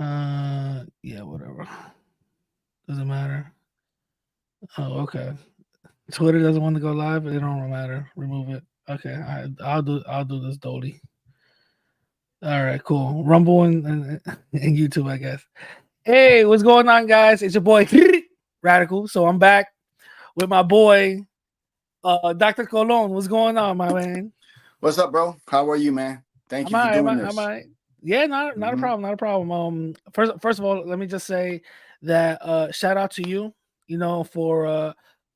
Yeah, whatever. Doesn't matter. Oh, okay. Twitter doesn't want to go live, but it don't matter. Remove it. Okay, I'll do this Dolly. All right, cool. Rumble and YouTube, I guess. Hey, what's going on, guys? It's your boy Radical. So I'm back with my boy Dr. Colon. What's going on, my man? What's up, bro? How are you, man? Thank Am you for I? Am doing I? Am this. I? Yeah, not a Hmm. problem. Not a problem. First of all, let me just say that shout out to you.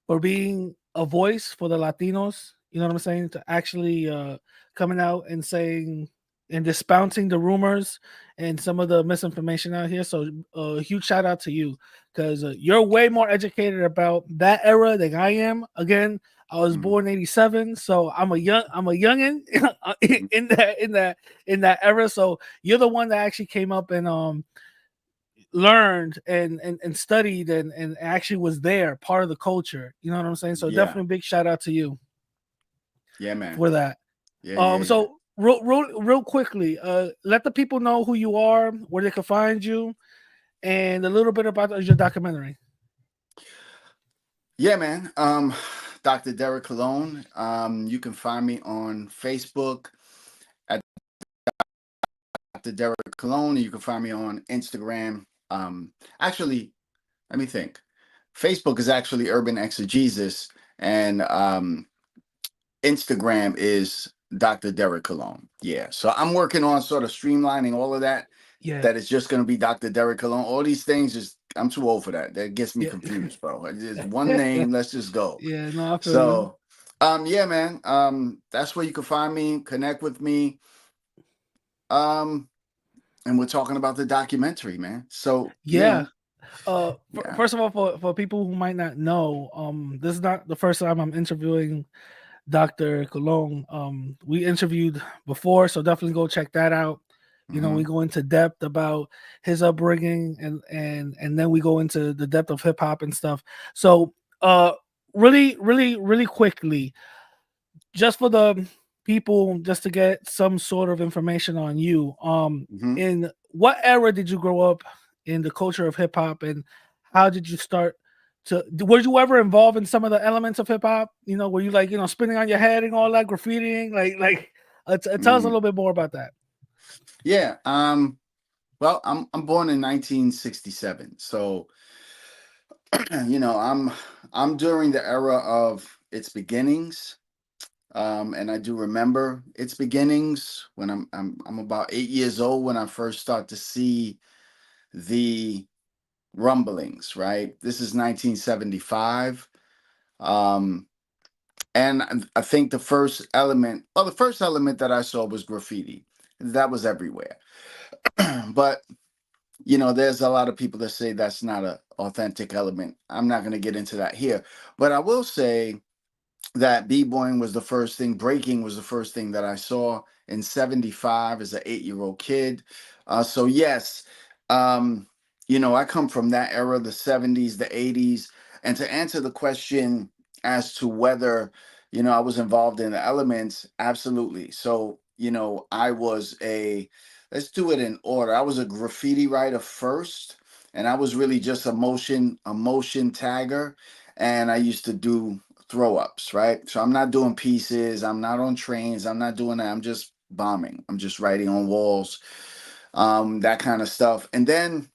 For being a voice for the Latinos. You know what I'm saying? To actually coming out and saying and dispounting the rumors and some of the misinformation out here. So a huge shout out to you because you're way more educated about that era than I am. Again, I was Hmm. born '87, so I'm a youngin in that era. So you're the one that actually came up and learned and studied and actually was there, part of the culture. You know what I'm saying? So Yeah, definitely big shout out to you yeah, man. for that. Yeah, yeah, yeah. So real quickly, let the people know who you are, where they can find you, and a little bit about your documentary. Yeah, man. Dr. Derek Cologne. You can find me on Facebook at Dr. Derek Cologne. You can find me on Instagram. Actually, let me think. Facebook is actually Urban Exegesis, and Instagram is Dr. Derek Cologne. Yeah. So I'm working on sort of streamlining all of that. Yeah, That it's just going to be Dr. Derek Cologne. All these things, just I'm too old for that. That gets me yeah, confused, bro. It's just one name. Let's just go. yeah. No, I feel you. So, yeah, man. That's where you can find me. Connect with me. Um, and we're talking about the documentary, man. So, Yeah. yeah. First of all, for people who might not know, this is not the first time I'm interviewing Dr. Cologne. We interviewed before, so definitely go check that out. You know, we Hmm. go into depth about his upbringing and then we go into the depth of hip hop and stuff. So, really quickly, just for the people, just to get some sort of information on you. Hmm. In what era did you grow up in the culture of hip hop, and how did you start to? Were you ever involved in some of the elements of hip hop? You know, were you like spinning on your head and all that graffitiing? Tell us a Hmm. little bit more about that. Yeah. Well, I'm born in 1967, so I'm during the era of its beginnings. And I do remember its beginnings when I'm about 8 years old when I first start to see the rumblings. Right, this is 1975, um, and I think the first element that I saw was graffiti. That was everywhere, but there's a lot of people that say that's not a authentic element. I'm not going to get into that here, but I will say that b-boying was the first thing, breaking was the first thing that I saw in 75 as an 8-year-old kid. So yes, um, I come from that era, the 70s, the 80s. And to answer the question as to whether, I was involved in the elements, absolutely. So, I was let's do it in order. I was a graffiti writer first, and I was really just a motion tagger. And I used to do throw ups, right? So I'm not doing pieces, I'm not on trains, I'm not doing that. I'm just bombing. I'm just writing on walls, that kind of stuff. And then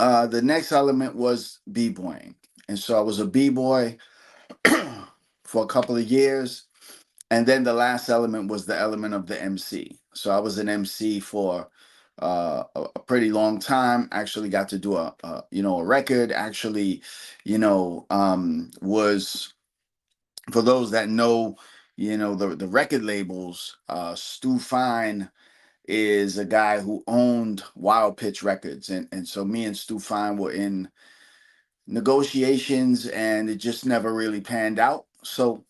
the next element was b-boying. And so I was a b-boy for a couple of years. And then the last element was the element of the MC. So I was an MC for a pretty long time. Actually got to do a record. Actually, was, for those that know, the record labels, Stu Fine is a guy who owned Wild Pitch Records, and so me and Stu Fine were in negotiations, and it just never really panned out. So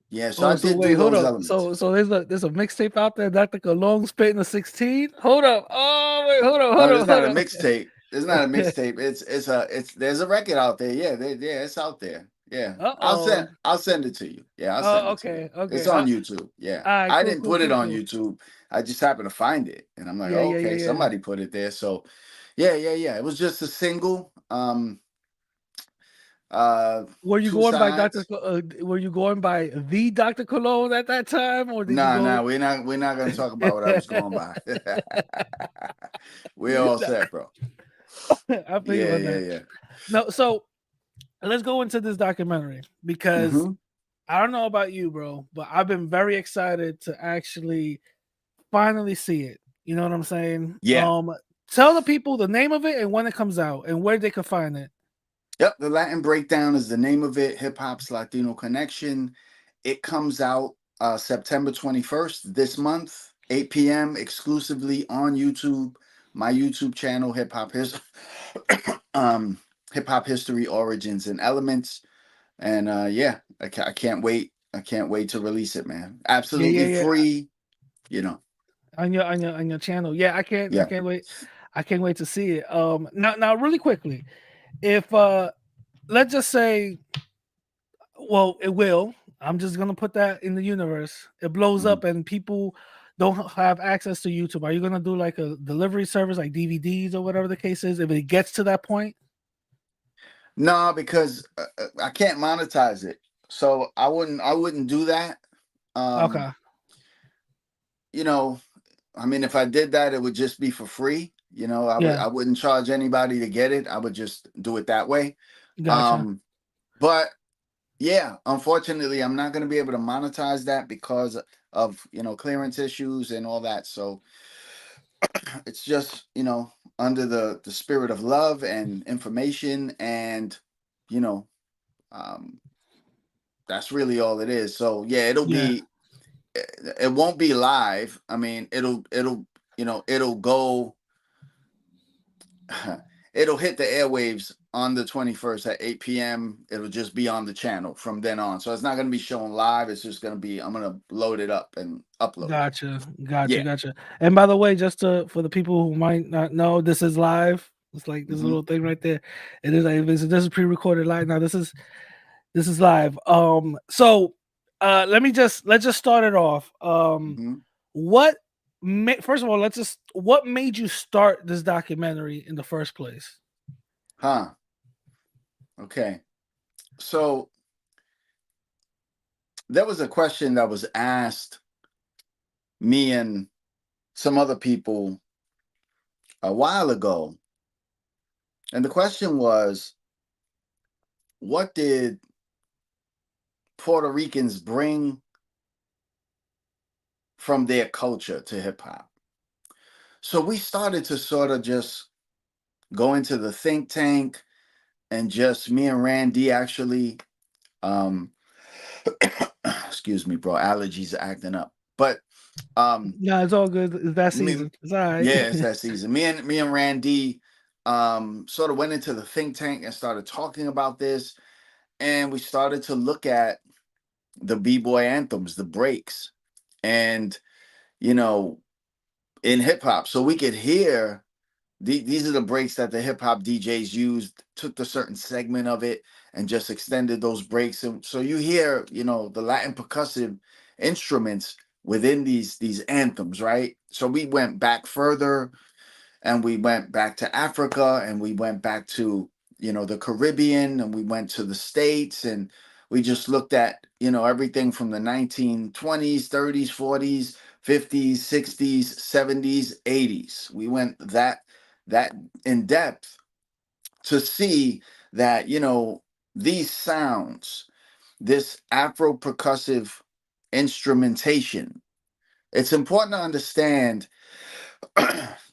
yeah, so I Oh, so did wait, do hold those up. elements. So there's a mixtape out there, Dr. Cologne spitting a 16. Hold up. Oh wait, Oh, there's not a hold mixtape. There's not a up. mixtape. It's there's a record out there. Yeah, yeah, it's out there. Yeah, Uh I'll send oh. I'll send it to you. Yeah, I'll send Oh, it to you. okay, It's okay. on YouTube. Yeah, All right, I cool, didn't cool, put it cool, on cool. YouTube. I just happened to find it, and I'm like, Yeah, oh, yeah, yeah, okay, yeah. somebody put it there. So Yeah. It was just a single. Were you Two going by sides. Were you going by the Dr. Cologne at that time, or did you Nah, go? we're not gonna talk about what I was going by. We're all set, bro. I feel you Yeah, on yeah, that. yeah. No, so let's go into this documentary because Mm-hmm. I don't know about you, bro, but I've been very excited to actually finally see it. You know what I'm saying? Yeah. Tell the people the name of it and when it comes out and where they can find it. Yep, the Latin Breakdown is the name of it. Hip Hop's Latino Connection. It comes out September 21st this month, 8 p.m. exclusively on YouTube. My YouTube channel, um, Hip Hop History Origins and Elements. And yeah, I can't wait. I can't wait to release it, man. Yeah, yeah, Absolutely yeah. free. You know. On your channel. Yeah, I Yeah. can't wait. I can't wait to see it. Now really quickly, if let's just say, well, it will. I'm just gonna put that in the universe. It blows Mhm. up and people don't have access to YouTube. Are you gonna do like a delivery service like DVDs or whatever the case is if it gets to that point? No, because I can't monetize it, so I wouldn't do that. Um, Okay. you know, I mean, if I did that, it would just be for free. Yeah. I wouldn't charge anybody to get it. I would just do it that way. Gotcha. Um, but yeah, unfortunately, I'm not going to be able to monetize that because of clearance issues and all that. So it's just under the spirit of love and information, and you know um, that's really all it is. So yeah, Yeah. it won't be live. I mean, it'll go. It'll hit the airwaves on the 21st at 8 p.m. It'll just be on the channel from then on. So it's not going to be shown live. It's just going to be, I'm going to load it up and upload it. Gotcha. Gotcha. Yeah. Gotcha. And by the way, just to for the people who might not know, this is live. It's like this Hmm. little thing right there. It is like this is pre-recorded live. Now this is live. So let's just start it off. Hmm. What first of all, what made you start this documentary in the first place? Huh. Okay. So there was a question that was asked me and some other people a while ago. And the question was, what did Puerto Ricans bring from their culture to hip hop? So we started to sort of just go into the think tank, and just me and Randy actually, um, excuse me, bro, allergies are acting up. But um, No, it's all good. It's that me, season. It's all right. yeah, it's that season. Me and Randy sort of went into the think tank and started talking about this, and we started to look at the b-boy anthems, the breaks, and you know, in hip hop, so we could hear these are the breaks that the hip hop DJs used, took the certain segment of it and just extended those breaks. And so you hear, the Latin percussive instruments within these anthems, right? So we went back further, and we went back to Africa, and we went back to, the Caribbean, and we went to the States, and we just looked at, everything from the 1920s, 30s, 40s, 50s, 60s, 70s, 80s. We went that in depth to see that, these sounds, this Afro percussive instrumentation, it's important to understand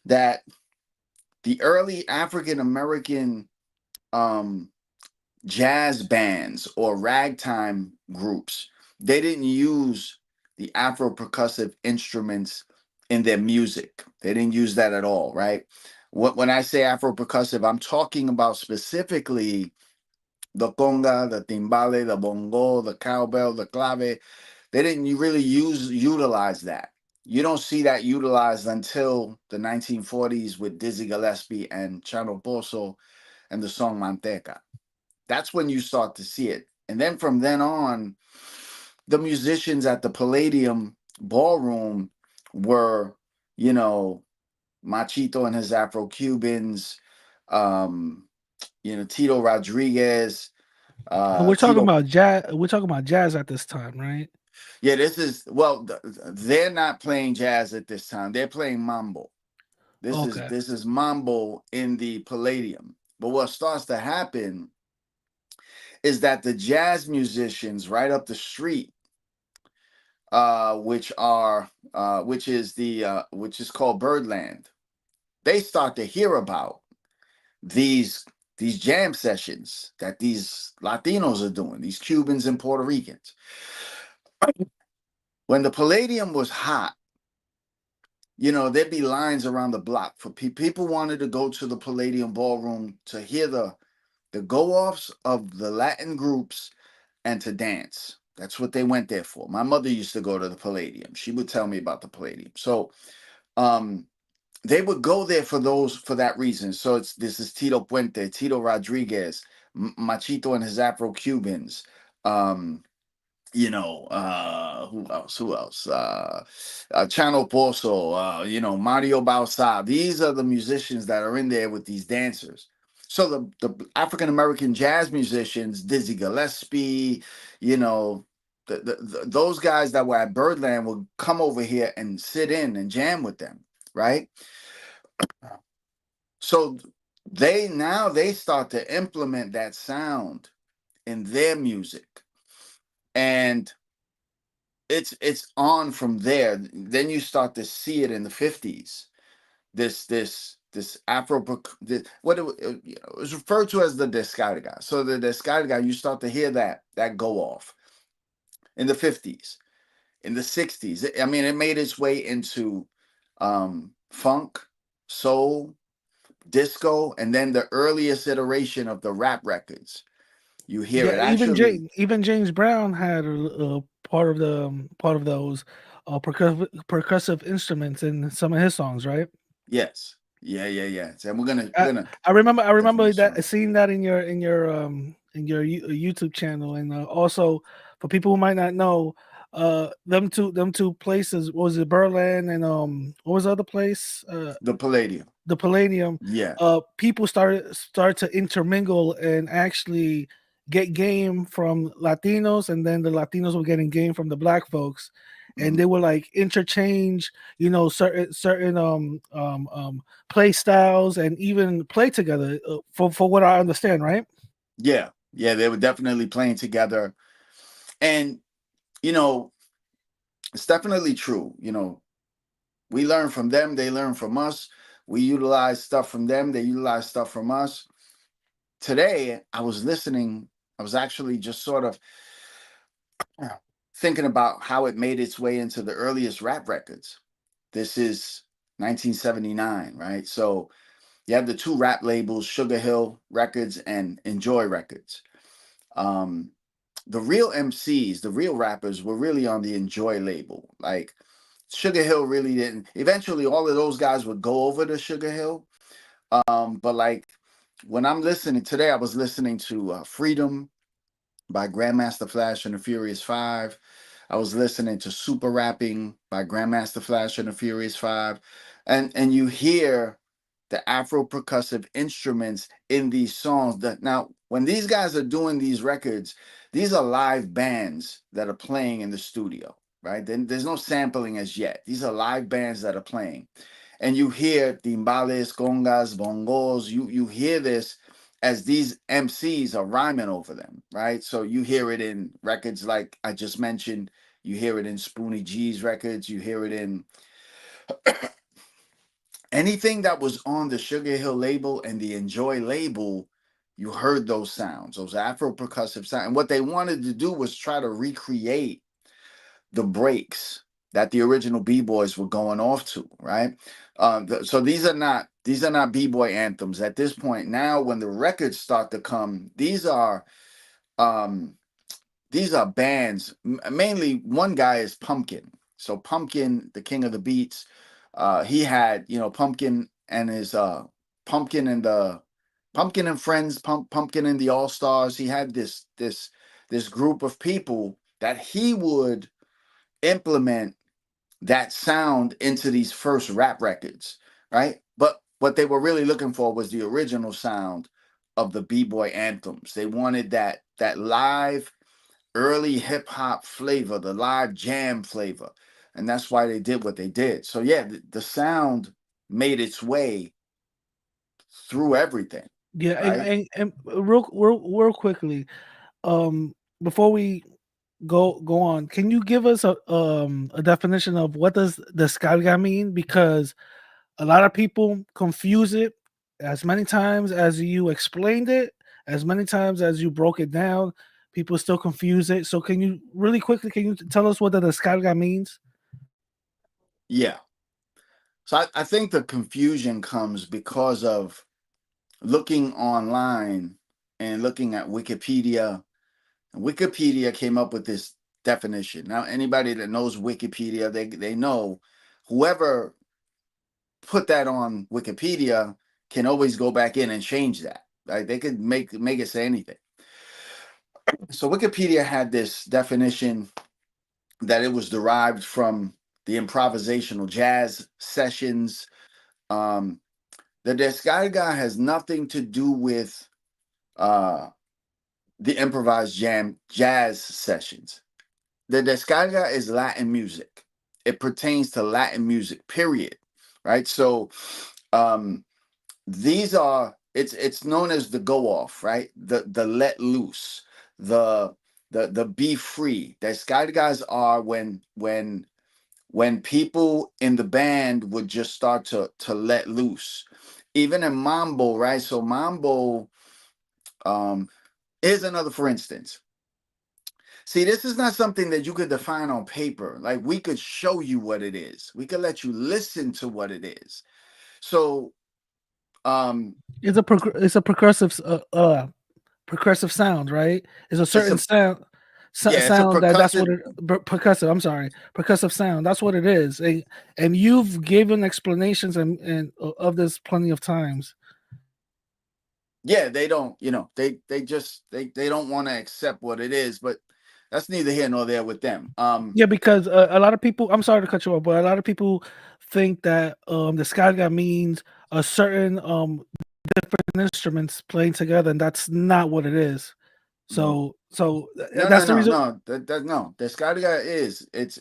that the early African American um, jazz bands or ragtime groups, they didn't use the Afro percussive instruments in their music. They didn't use that at all, right? When I say Afro percussive, I'm talking about specifically the conga, the timbale, the bongo, the cowbell, the clave. They didn't really utilize that. You don't see that utilized until the 1940s with Dizzy Gillespie and Chano Pozo and the song Manteca. That's when you start to see it. And then from then on, the musicians at the Palladium Ballroom were, you know, Machito and his Afro-Cubans, Tito Rodriguez, And we're talking Tito. about jazz. We're talking about jazz at this time, right? Yeah, this is, well, they're not playing jazz at this time. They're playing mambo. This is Okay. this is mambo in the Palladium. But what starts to happen is that the jazz musicians right up the street, which is called Birdland, they start to hear about these these jam sessions that these Latinos are doing, these Cubans and Puerto Ricans. When the Palladium was hot, there'd be lines around the block for people wanted to go to the Palladium ballroom to hear the go-offs of the Latin groups and to dance. That's what they went there for. My mother used to go to the Palladium. She would tell me about the Palladium. So um, they would go there for that reason. So this is Tito Puente, Tito Rodriguez, Machito and his Afro-Cubans. Who else? Who else? Chano Pozo, Mario Balsa. These are the musicians that are in there with these dancers. So the African American jazz musicians, Dizzy Gillespie, you know, those guys that were at Birdland would come over here and sit in and jam with them, right? So they start to implement that sound in their music, and it's on from there. Then you start to see it in the 50s. This Afro, what it was referred to as the descarga. So the descarga, you start to hear that go off in the 50s, in the 60s. I mean, it made its way into funk, soul, disco, and then the earliest iteration of the rap records. You hear it Yeah, actually. Even James Brown had a part of part of those percussive instruments in some of his songs, right? Yes. Yeah. So we're gonna we're I, gonna I definitely remember show that that. seeing that in your YouTube channel, and also for people who might not know, them two places, what was it, Berlin and what was the other place? The Palladium. The Palladium, Yeah. people started to intermingle and actually get game from Latinos, and then the Latinos were getting game from the black folks, and Mm. they were like interchange, certain play styles and even play together. For what I understand, right? Yeah, they were definitely playing together. And, you know, it's definitely true. We learn from them, they learn from us. We utilize stuff from them, they utilize stuff from us. Today, I was actually just sort of thinking about how it made its way into the earliest rap records. This is 1979, right? So you have the two rap labels, Sugar Hill Records and Enjoy Records. Um, the real MCs, the real rappers were really on the Enjoy label. Like Sugar Hill really didn't. Eventually, all of those guys would go over to Sugar Hill. But like when I'm listening today, I was listening to Freedom by Grandmaster Flash and the Furious Five. I was listening to Super Rapping by Grandmaster Flash and the Furious Five, and you hear the Afro percussive instruments in these songs. That now, when these guys are doing these records, these are live bands that are playing in the studio, right? Then there's no sampling as yet. These are live bands that are playing, and you hear timbales, congas, bongos. You hear this as these MCs are rhyming over them, right? So you hear it in records like I just mentioned. You hear it in Spoonie G's records. You hear it in anything that was on the Sugar Hill label and the Enjoy label. You heard those sounds, those Afro percussive sounds. And what they wanted to do was try to recreate the breaks that the original b-boys were going off to, right? So these are not b-boy anthems at this point. Now when the records start to come, um these are bands. Mainly one guy is Pumpkin. So Pumpkin, the king of the beats, he had, Pumpkin and his Pumpkin and the Pumpkin and Friends, Pumpkin and the All Stars. He had this group of people that he would implement that sound into these first rap records, right? But what they were really looking for was the original sound of the b-boy anthems. They wanted that live early hip hop flavor, the live jam flavor. And that's why they did what they did. So yeah, the sound made its way through everything, Yeah, right? and real quickly, before we go on, can you give us a definition of what does descarga mean? Because a lot of people confuse it as many times as you explained it, as many times as you broke it down. People still confuse it. So can you really quickly can you tell us what the descarga means? Yeah. So I think the confusion comes because of looking online and looking at Wikipedia. Wikipedia came up with this definition. Now, anybody that knows Wikipedia, they know whoever put that on Wikipedia can always go back in and change that. Right? They could make it say anything. So Wikipedia had this definition that it was derived from the improvisational jazz sessions. Um, the descarga has nothing to do with uh, the improvised jazz sessions. The descarga is Latin music. It pertains to Latin music, period. Right. So um, these are it's known as the go off, right? The let loose, the the be free. Descargas are when people in the band would just start to let loose. Even in mambo, right? So mambo um is another for instance. See, this is not something that you could define on paper. Like we could show you what it is. We could let you listen to what it is. So, um, It's a percussive sound, right? It's a it's certain a sound yeah, it's a sound that's what percussive. it percussive. I'm sorry, percussive sound. That's what it is. And you've given explanations and of this plenty of times. Yeah, they don't. They just they don't want to accept what it is. But that's neither here nor there with them. Yeah, because a lot of people. I'm sorry to cut you off, but a lot of people think that the skyga means a certain instruments playing together, and that's not what it is. mhm. So No, no, that's the no, reason. no. That no. Descarga is it's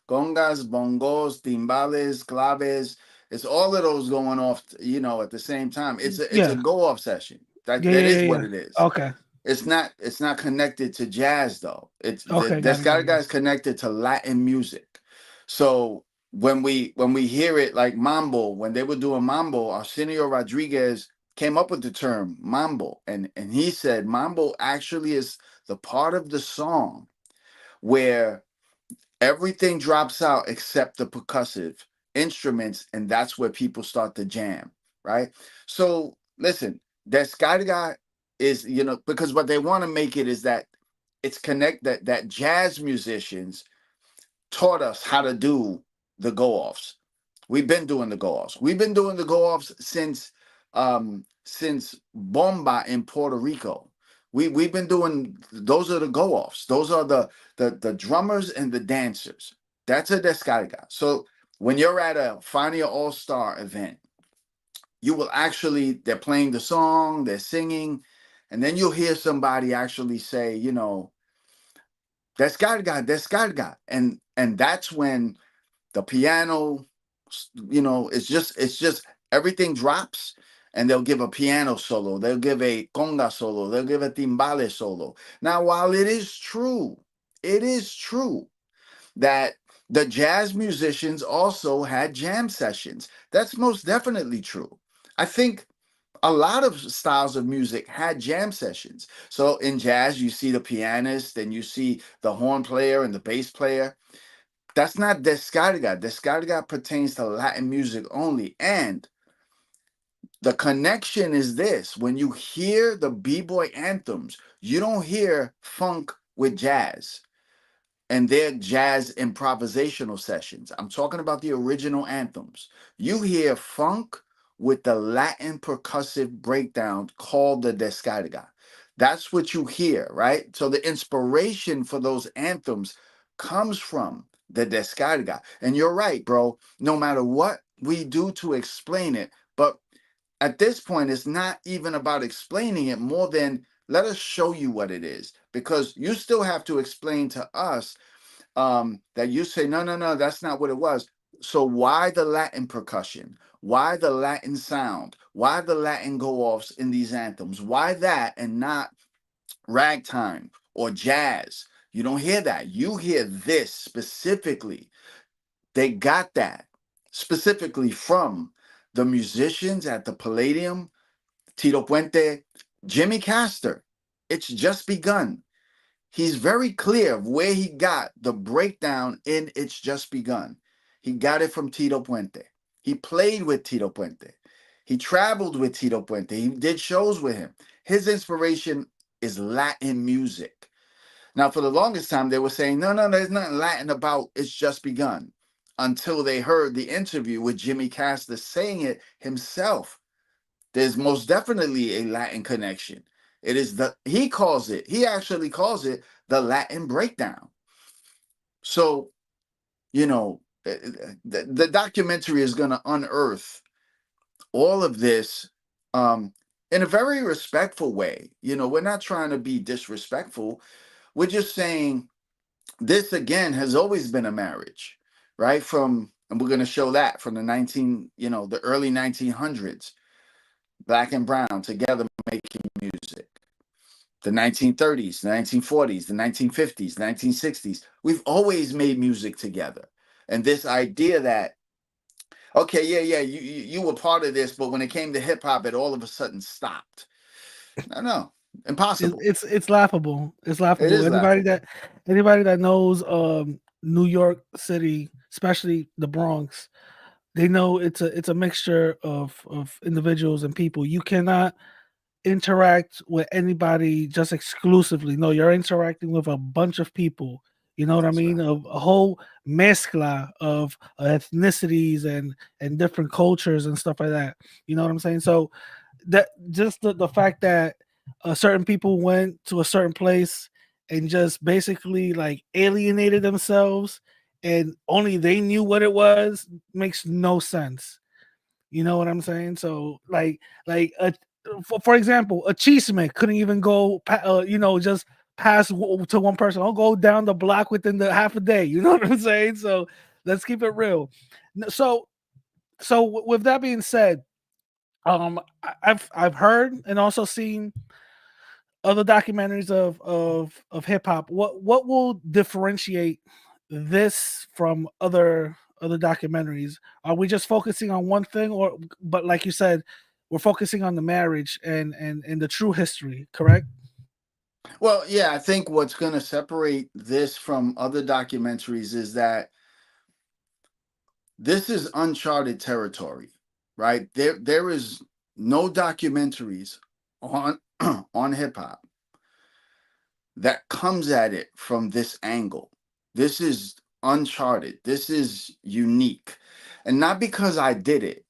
congas, bongos, timbales, claves. It's all of those going off, at the same time. It's a Yeah, go off session. That yeah, that yeah, is yeah, what yeah. it is. Okay, It's not connected to jazz though. It's the okay, got it, got it, descarga got it. is connected to Latin music. So when we hear it like mambo, when they were doing mambo, Arsenio Rodriguez came up with the term mambo, and he said mambo actually is the part of the song where everything drops out except the percussive instruments, and that's where people start to jam, right? So listen, descarga is, because what they want to make it is that it's connect that jazz musicians taught us how to do the go-offs. We've been doing the go-offs. We've been doing the go-offs since bomba in Puerto Rico. We've been doing those are the go-offs. Those are the drummers and the dancers. That's a descarga. So when you're at a Fania All Star event, you will actually they're playing the song, they're singing, and then you'll hear somebody actually say, descarga, descarga, and that's when the piano, it's just everything drops, and they'll give a piano solo, they'll give a conga solo, they'll give a timbale solo. Now, while it is true that the jazz musicians also had jam sessions. That's most definitely true. I think a lot of styles of music had jam sessions. So in jazz, you see the pianist and you see the horn player and the bass player. That's not descarga. Descarga pertains to Latin music only. And the connection is this: when you hear the b-boy anthems, you don't hear funk with jazz and their jazz improvisational sessions. I'm talking about the original anthems. You hear funk with the Latin percussive breakdown called the descarga. That's what you hear, right? So the inspiration for those anthems comes from the descarga. And you're right, bro. No matter what we do to explain it. But at this point, it's not even about explaining it more than let us show you what it is, because you still have to explain to us that you say, no, no, no, that's not what it was. So why the Latin percussion? Why the Latin sound? Why the Latin go-offs in these anthems? Why that and not ragtime or jazz? You don't hear that. You hear this specifically. They got that specifically from the musicians at the Palladium, Tito Puente, Jimmy Castor. It's just begun. He's very clear of where he got the breakdown in It's Just Begun. He got it from Tito Puente. He played with Tito Puente. He traveled with Tito Puente. He did shows with him. His inspiration is Latin music. Now, for the longest time, they were saying, no, no, there's nothing Latin about It's Just Begun, until they heard the interview with Jimmy Castor saying it himself. There's most definitely a Latin connection. It is he actually calls it the Latin breakdown. So, you know, the documentary is going to unearth all of this in a very respectful way. You know, we're not trying to be disrespectful. We're just saying this again has always been a marriage, right? And we're going to show that from the early 1900s, black and brown together making music. The 1930s, the 1940s, the 1950s, 1960s. We've always made music together. And this idea that, okay, yeah, you were part of this, but when it came to hip hop, it all of a sudden stopped. No, impossible. It's laughable. It's It laughable. is laughable. Anybody that knows New York City, especially the Bronx, they know it's a mixture of individuals and people. You cannot interact with anybody just exclusively. No, you're interacting with a bunch of people. You know what I That's mean? right. A whole mezcla of ethnicities and different cultures and stuff like that. You know what I'm saying? So that just the fact that certain people went to a certain place and just basically like alienated themselves and only they knew what it was makes no sense. You know what I'm saying? So for example, a cheeseman couldn't even go, just pass to one person. I'll go down the block within the half a day. You know what I'm saying? So let's keep it real. So with that being said, I've heard and also seen other documentaries of hip hop. What will differentiate this from other documentaries? Are we just focusing on one thing, or but like you said, we're focusing on the marriage and the true history, correct? Well, yeah, I think what's going to separate this from other documentaries is that this is uncharted territory, right? There is no documentaries on on hip hop that comes at it from this angle. This is uncharted. This is unique. And not because I did it,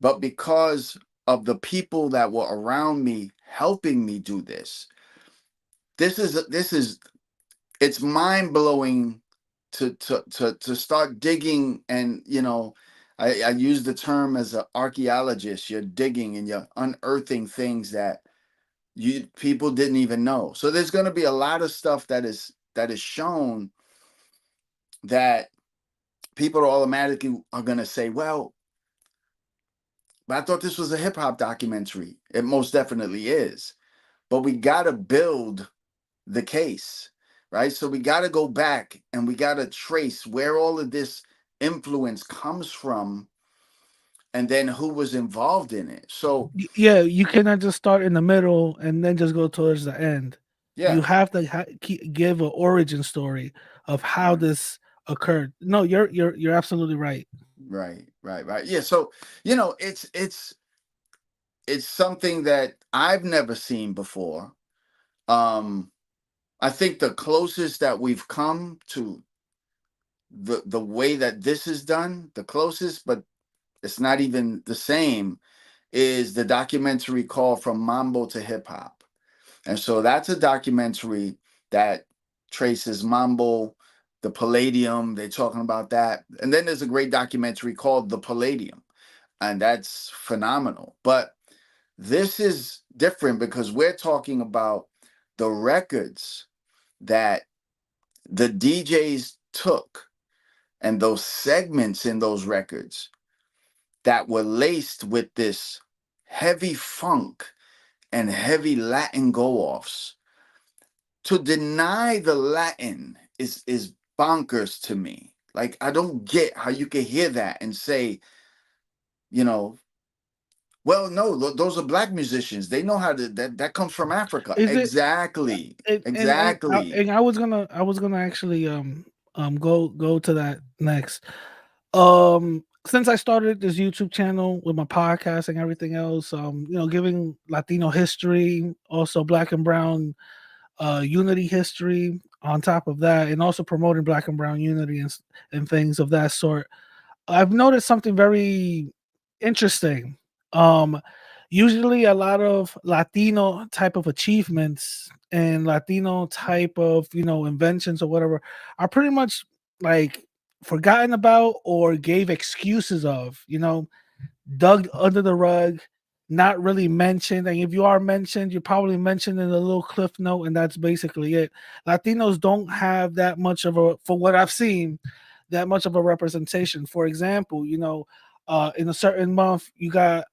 but because of the people that were around me helping me do this. This is it's mind blowing to start digging. And I use the term as an archaeologist. You're digging and you're unearthing things that you people didn't even know. So there's going to be a lot of stuff that is shown that people automatically are going to say, well, but I thought this was a hip hop documentary. It most definitely is, but we got to build the case, right? So we got to go back and we got to trace where all of this influence comes from and then who was involved in it. So, Yeah, you cannot just start in the middle and then just go towards the end. You yeah, have to give an origin story of how right, this occurred. No, you're absolutely right. right. Yeah, so, it's something that I've never seen before. Um I think the closest that we've come to the way that this is done, the closest, but it's not even the same, is the documentary called From Mambo to Hip Hop. And so that's a documentary that traces Mambo, the Palladium. They're talking about that. And then there's a great documentary called The Palladium. and that's phenomenal. But this is different because we're talking about the records that the DJs took and those segments in those records that were laced with this heavy funk and heavy Latin go-offs. To deny the Latin is bonkers to me. Like, I don't get how you can hear that and say, you know, well, no, those are black musicians. They know how to, that comes from Africa. Is it Exactly. Exactly. and I was gonna actually go to that next. Since I started this YouTube channel with my podcast and everything else, giving Latino history, also black and brown unity history on top of that, and also promoting black and brown unity and things of that sort. I've noticed something very interesting. Um, Usually, a lot of Latino type of achievements and Latino type of inventions or whatever are pretty much like forgotten about or gave excuses of. Dug under the rug, not really mentioned. And if you are mentioned, you're probably mentioned in a little cliff note, and that's basically it. Latinos don't have that much of a, for what I've seen, that much of a representation. For example, in a certain month, you got,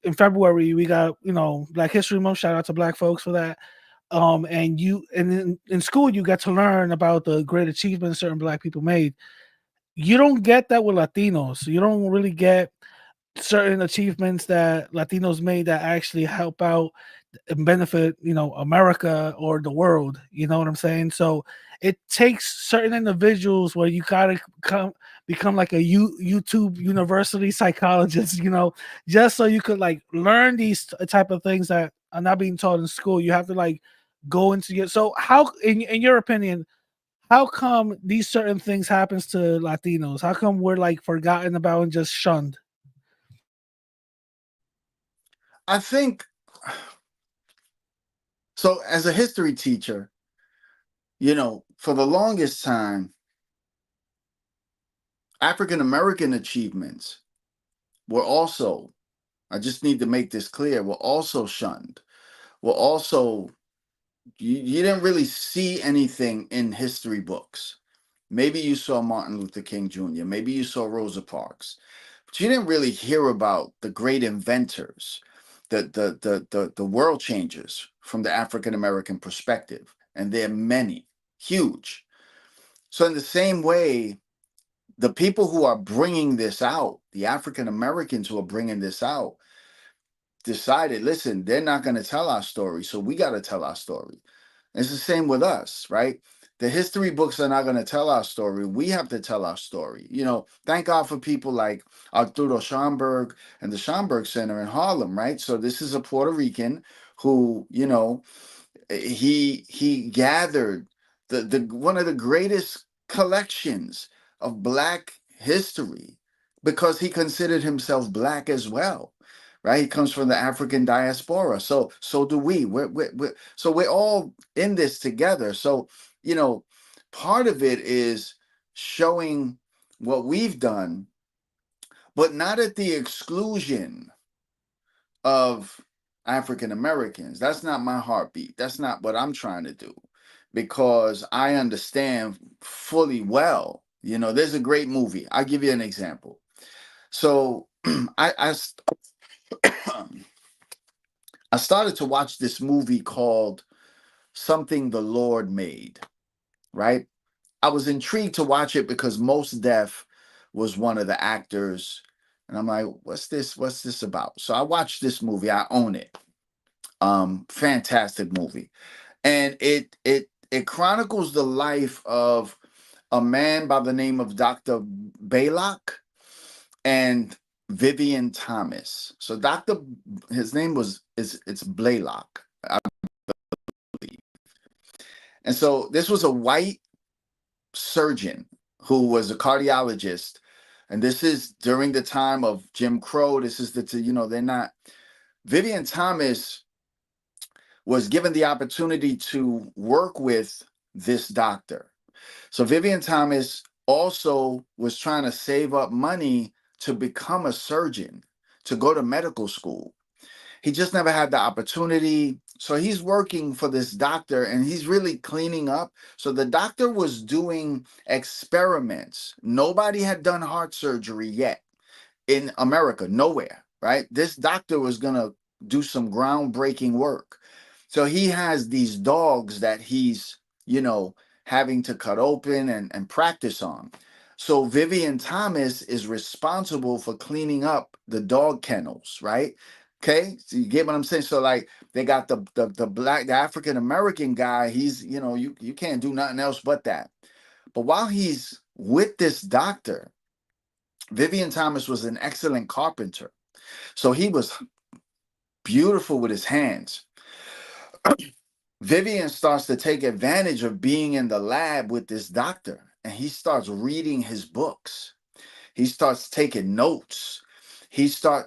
in February, we got, Black History Month. Shout out to Black folks for that. And in school, you get to learn about the great achievements certain Black people made. You don't get that with Latinos. You don't really get certain achievements that Latinos made that actually help out and benefit, America or the world. You know what I'm saying? So it takes certain individuals where you gotta become like a YouTube university psychologist, just so you could like learn these type of things that are not being taught in school. You have to like go into your, so how in your opinion, how come these certain things happens to Latinos? How come we're like forgotten about and just shunned? I think so. As a history teacher, for the longest time, African American achievements were also, I just need to make this clear, were also shunned. Were also, you didn't really see anything in history books. Maybe you saw Martin Luther King Jr., maybe you saw Rosa Parks, but you didn't really hear about the great inventors, the world changers from the African American perspective. And there are many, huge. So in the same way, the people who are bringing this out, the African Americans who are bringing this out, decided, listen, they're not going to tell our story, so we got to tell our story. And it's the same with us, right? The history books are not going to tell our story. We have to tell our story. Thank God for people like Arturo Schomburg and the Schomburg Center in Harlem, right? So this is a Puerto Rican who, he gathered the one of the greatest collections of Black history because he considered himself Black as well, right? He comes from the African diaspora, so do we. So we're all in this together. So part of it is showing what we've done, but not at the exclusion of African Americans. That's not my heartbeat. That's not what I'm trying to do, because I understand fully well. There's a great movie. I'll give you an example. So I started to watch this movie called Something the Lord Made, right? I was intrigued to watch it because Mos Def was one of the actors. And I'm like, what's this? What's this about? So I watched this movie. I own it. Fantastic movie. And it chronicles the life of a man by the name of Dr. Baylock and Vivian Thomas. So his name it's Blaylock, I believe. And so this was a white surgeon who was a cardiologist. And this is during the time of Jim Crow. This is they're not. Vivian Thomas was given the opportunity to work with this doctor. So Vivian Thomas also was trying to save up money to become a surgeon, to go to medical school. He just never had the opportunity. So he's working for this doctor and he's really cleaning up. So the doctor was doing experiments. Nobody had done heart surgery yet in America, nowhere, right? This doctor was going to do some groundbreaking work. So he has these dogs that he's, having to cut open and practice on. So Vivian Thomas is responsible for cleaning up the dog kennels, right? Okay, so you get what I'm saying. So like they got the African American guy. He's you can't do nothing else but that. But while he's with this doctor, Vivian Thomas was an excellent carpenter. So he was beautiful with his hands. Vivian starts to take advantage of being in the lab with this doctor and he starts reading his books. He starts taking notes.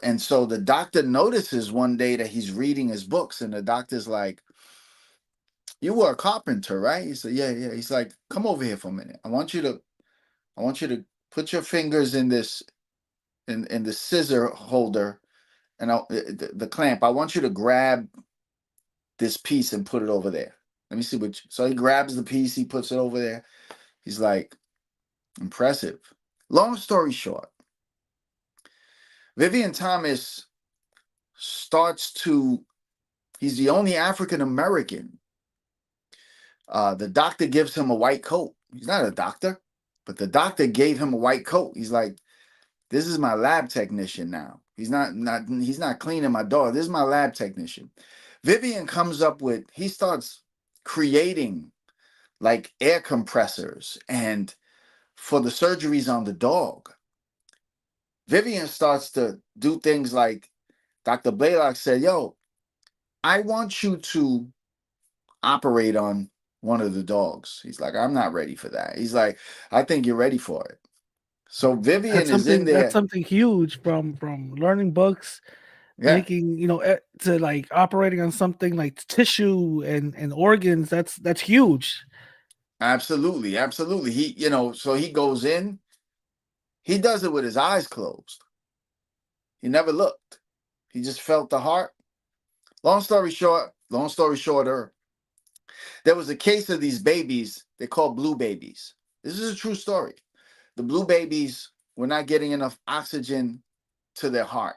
And so the doctor notices one day that he's reading his books and the doctor's like, "You were a carpenter, right?" He said, "Yeah, yeah." He's like, "Come over here for a minute. I want you to put your fingers in this in the scissor holder and the clamp. I want you to grab this piece and put it over there. Let me see so he grabs the piece, he puts it over there. He's like, impressive. Long story short, Vivian Thomas he's the only African American. The doctor gives him a white coat. He's not a doctor, but the doctor gave him a white coat. He's like, this is my lab technician now. He's not cleaning my dog. This is my lab technician. Vivian he starts creating like air compressors and for the surgeries on the dog. Vivian starts to do things like Dr. Blaylock said, "Yo, I want you to operate on one of the dogs." He's like, "I'm not ready for that." He's like, "I think you're ready for it." So Vivian is in That's there. something huge from learning books, Yeah, making, to like operating on something like tissue and organs. That's huge. absolutely. Absolutely. So he goes in, he does it with his eyes closed. He never looked. He just felt the heart. Long story shorter, there was a case of these babies, they call blue babies. This is a true story. The blue babies were not getting enough oxygen to their heart.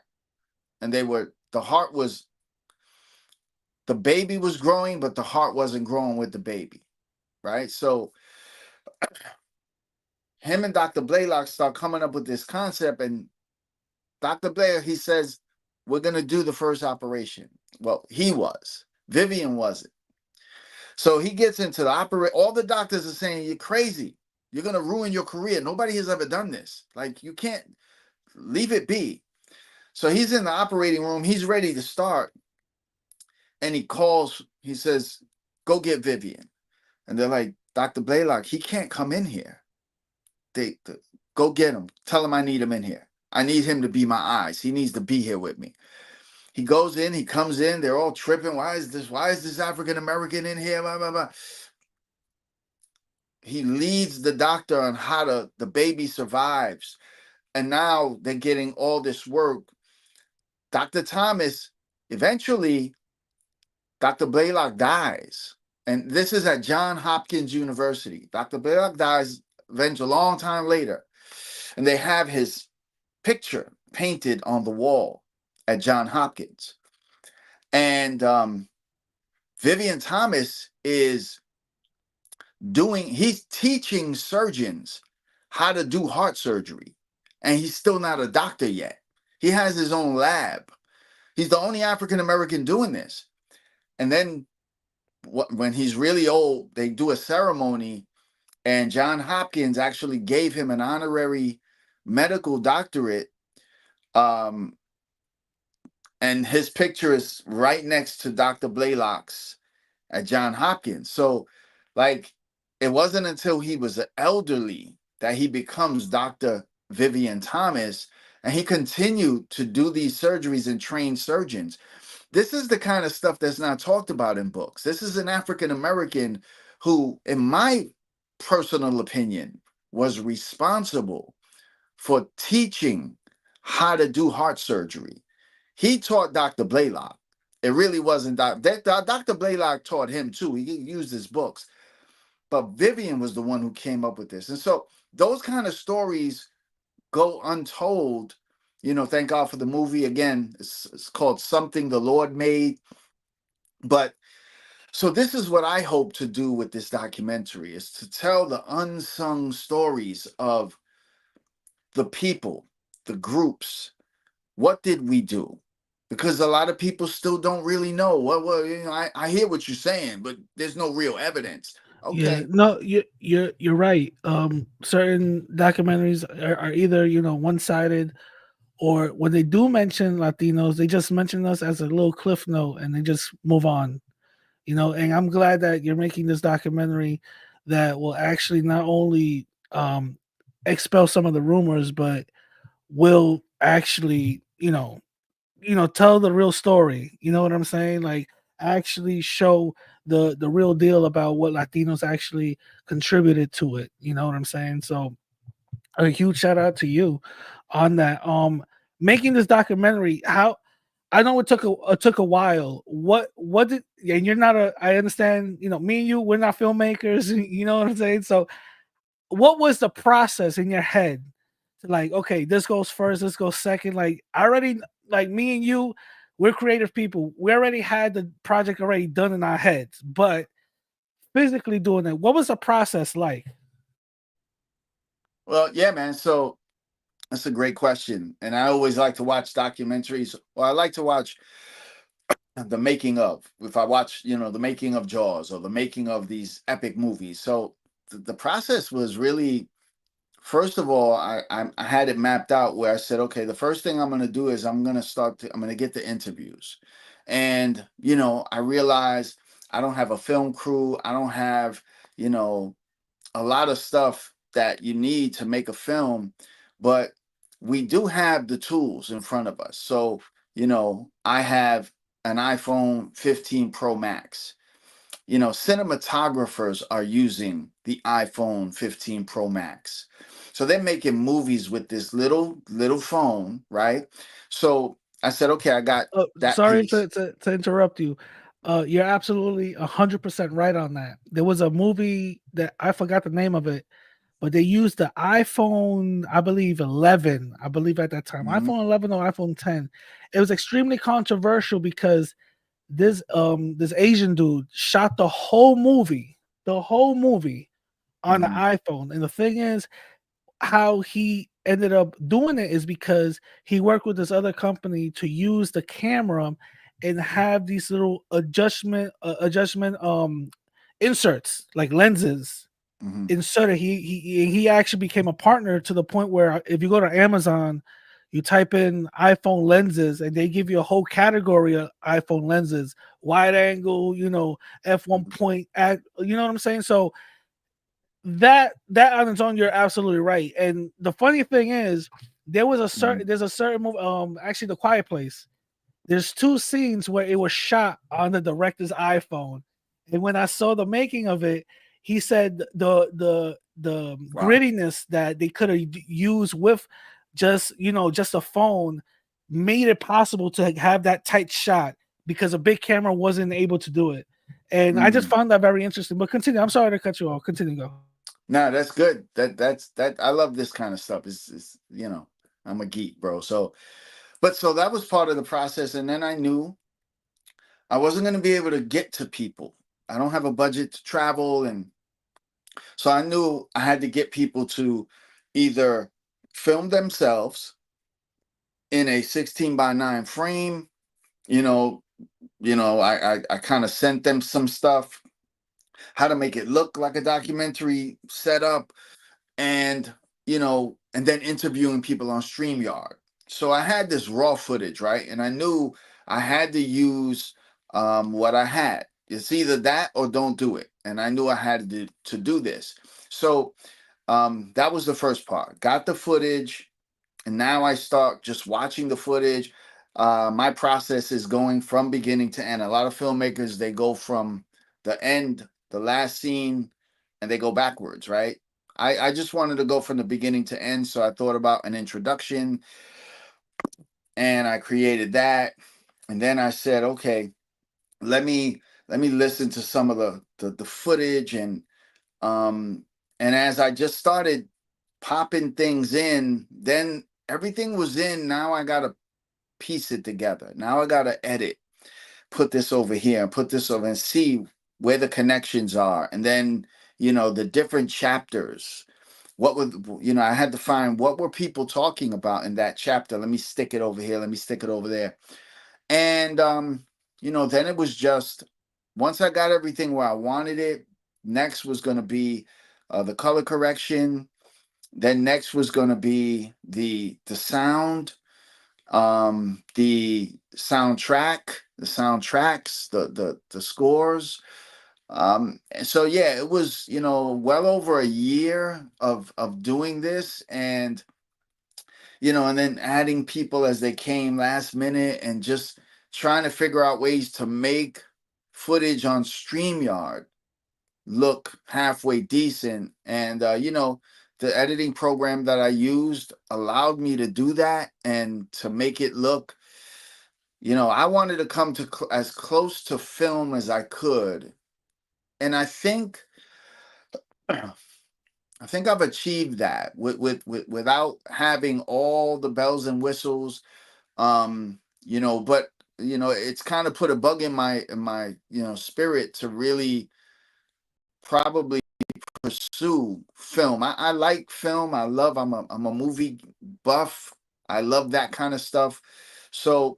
And the baby was growing, but the heart wasn't growing with the baby. Right. So him and Dr. Blaylock start coming up with this concept. And Dr. Blaylock, he says, we're going to do the first operation. Well, he was. Vivian wasn't. So he gets into the operate. All the doctors are saying, you're crazy. You're going to ruin your career. Nobody has ever done this. Like, you can't leave it be. So he's in the operating room. He's ready to start. And he says, go get Vivian. And they're like, Dr. Blaylock, he can't come in here. Go get him. Tell him I need him in here. I need him to be my eyes. He needs to be here with me. He goes in, he comes in, they're all tripping. Why is this African American in here? Blah, blah, blah. He leads the doctor on how the baby survives. And now they're getting all this work. Dr. Thomas, eventually, Dr. Blaylock dies. And this is at Johns Hopkins University. Dr. Blaylock dies eventually a long time later. And they have his picture painted on the wall at Johns Hopkins. And Vivian Thomas he's teaching surgeons how to do heart surgery. And he's still not a doctor yet. He has his own lab. He's the only African American doing this. And then when he's really old, they do a ceremony, and Johns Hopkins actually gave him an honorary medical doctorate. And his picture is right next to Dr. Blaylock's at Johns Hopkins. So, like, it wasn't until he was elderly that he becomes Dr. Vivian Thomas, and he continued to do these surgeries and train surgeons. This is the kind of stuff that's not talked about in books. This is an African American who, in my personal opinion, was responsible for teaching how to do heart surgery. He taught Dr. Blaylock. It really wasn't Dr. Blaylock taught him too. He used his books, but Vivian was the one who came up with this. And so those kind of stories go untold. Thank God for the movie. Again, it's called Something the Lord Made. But so this is what I hope to do with this documentary, is to tell the unsung stories of the people, the groups. What did we do? Because a lot of people still don't really know. Well, I hear what you're saying, but there's no real evidence. Yeah, Okay. no, you're right. Certain documentaries are either one sided, or when they do mention Latinos, they just mention us as a little cliff note and they just move on. And I'm glad that you're making this documentary that will actually not only expel some of the rumors, but will actually tell the real story. You know what I'm saying? Like, actually show the real deal about what Latinos actually contributed to it. You know what I'm saying? So a huge shout out to you on that. Making this documentary, how I know it took a while. What did, and you're not a, I understand, me and you, we're not filmmakers, you know what I'm saying? So what was the process in your head to, like, okay, this goes first, this goes second? Like, I already, like, me and you, we're creative people. We already had the project already done in our heads, but physically doing it, what was the process like? Well, yeah, man. So that's a great question. And I always like to watch documentaries. Well, I like to watch the making of. If I watch, the making of Jaws or the making of these epic movies. So the process was really, first of all, I had it mapped out where I said, okay, the first thing I'm going to do is I'm going to get the interviews. And, I realized I don't have a film crew. I don't have, you know, a lot of stuff that you need to make a film, but we do have the tools in front of us. So, I have an iPhone 15 Pro Max. Cinematographers are using the iPhone 15 Pro Max. So they're making movies with this little phone, right? So I said, okay, I got that Sorry piece. to interrupt you. You're absolutely 100% right on that. There was a movie that I forgot the name of it, but they used the iPhone, I believe 11. I believe at that time, Mhm, iPhone 11 or iPhone 10. It was extremely controversial because this Asian dude shot the whole movie on the mhm, iPhone. And the thing is, how he ended up doing it is because he worked with this other company to use the camera and have these little adjustment inserts, like lenses mhm, inserted. He actually became a partner to the point where if you go to Amazon, you type in iPhone lenses and they give you a whole category of iPhone lenses, wide angle, f1 mhm, point at, you know what I'm saying? So that on its own, you're absolutely right. And the funny thing is, mhm, there's a certain movie, actually, The Quiet Place. There's two scenes where it was shot on the director's iPhone, and when I saw the making of it, he said the wow. grittiness that they could have used with just a phone made it possible to have that tight shot because a big camera wasn't able to do it. And I just Mhm. found that very interesting. But continue. I'm sorry to cut you off. Continue. Go. No, that's good. That I love this kind of stuff. It's I'm a geek, bro. So that was part of the process, and then I knew I wasn't going to be able to get to people. I don't have a budget to travel, and so I knew I had to get people to either film themselves in a 16 by 9 frame. You know, I kind of sent them some stuff, how to make it look like a documentary setup, and and then interviewing people on StreamYard. So I had this raw footage, right? And I knew I had to use what I had. It's either that or don't do it. And I knew I had to do this. So that was the first part. Got the footage, and now I start just watching the footage. My process is going from beginning to end. A lot of filmmakers, they go from the end, the last scene, and they go backwards, right? I just wanted to go from the beginning to end, so I thought about an introduction, and I created that. And then I said, okay, let me listen to some of the footage, um and as I just started popping things in, then everything was in. Now I gotta piece it together. Now I gotta edit, put this over here and put this over and see where the connections are. And then, the different chapters. What would, I had to find what were people talking about in that chapter. Let me stick it over here. Let me stick it over there. And, then it was just, once I got everything where I wanted it, next was going to be the color correction. Then next was going to be the sound, the soundtrack, the soundtracks, the scores. And so yeah, it was, well over a year of doing this, and then adding people as they came last minute, and just trying to figure out ways to make footage on StreamYard look halfway decent. And the editing program that I used allowed me to do that and to make it look, I wanted to come to as close to film as I could. And I think I've achieved that without having all the bells and whistles. But it's kind of put a bug in my spirit to really probably pursue film. I like film. I'm a movie buff. I love that kind of stuff. So,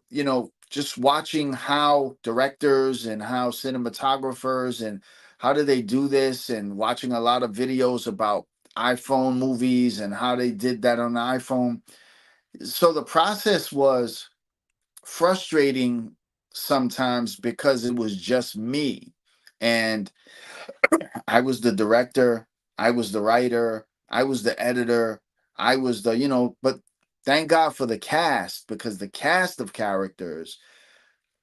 just watching how directors and how cinematographers and how do they do this, and watching a lot of videos about iPhone movies and how they did that on the iPhone. So the process was frustrating sometimes because it was just me. And I was the director, I was the writer, I was the editor, I was but thank God for the cast, because the cast of characters,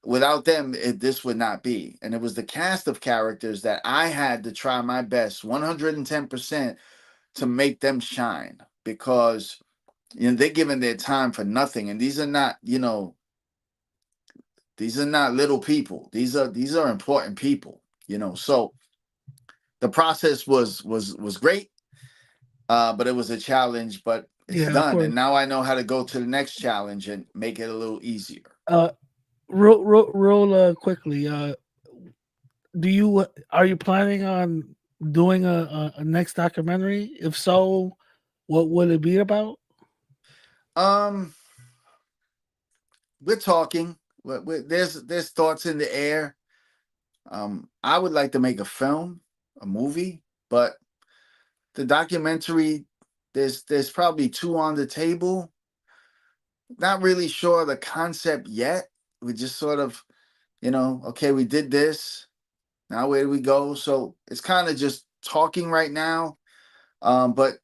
without them, this would not be. And it was the cast of characters that I had to try my best, 110%, to make them shine, because they're giving their time for nothing. And these are not little people. These are important people, so the process was great, but it was a challenge, but it's Yeah, of done. course. And now I know how to go to the next challenge and make it a little easier. Uh, real quickly. Do you are you planning on doing a next documentary? If so, what would it be about? Um, we're talking. There's thoughts in the air. I would like to make a film, a movie, but the documentary, there's probably two on the table. Not really sure of the concept yet. We just sort of, okay, we did this. Now where do we go? So it's kind of just talking right now. But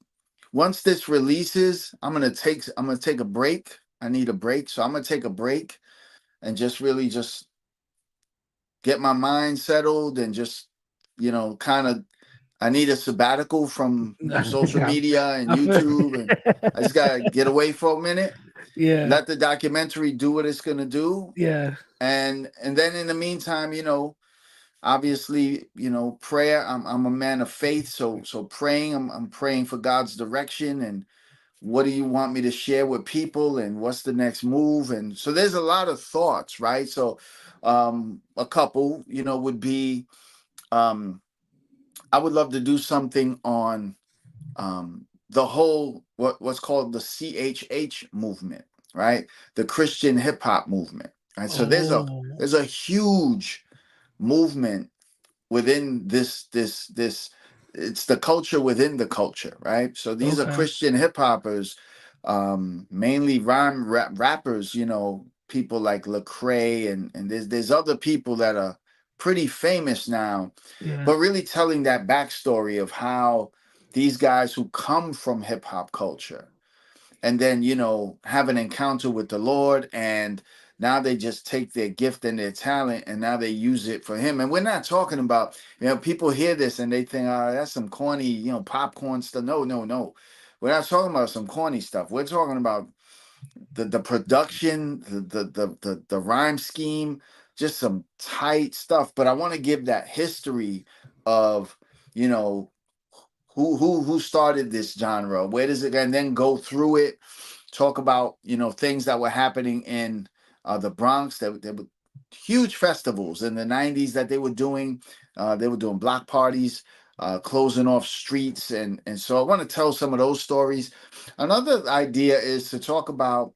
once this releases, I'm gonna take a break. I need a break, so I'm gonna take a break and just really just get my mind settled, and just kind of, I need a sabbatical from social Yeah, media and I feel- YouTube, and I just gotta get away for a minute, yeah, let the documentary do what it's gonna do, yeah, and then in the meantime, obviously, prayer. I'm a man of faith, so praying. I'm praying for God's direction, and what do you want me to share with people, and what's the next move. And so there's a lot of thoughts, right? So a couple, would be, um I would love to do something on the whole, what's called the CHH movement, right? The Christian hip hop movement. Right. So oh, there's a huge movement within this. It's the culture within the culture, right? So these are okay, Christian hip hoppers, mainly rappers, people like Lecrae, and there's other people that are pretty famous now, yeah, but really telling that backstory of how these guys who come from hip hop culture, and then have an encounter with the Lord, and now they just take their gift and their talent, and now they use it for him. And we're not talking about, people hear this and they think, oh, that's some corny, popcorn stuff. No, no, no, we're not talking about some corny stuff. We're talking about the production, the rhyme scheme, just some tight stuff. But I want to give that history of, you know, who started this genre, where does it, and then go through it, talk about, you know, things that were happening in the Bronx. That there were huge festivals in the 90s that they were doing. They were doing block parties, closing off streets, and so I want to tell some of those stories. Another idea is to talk about,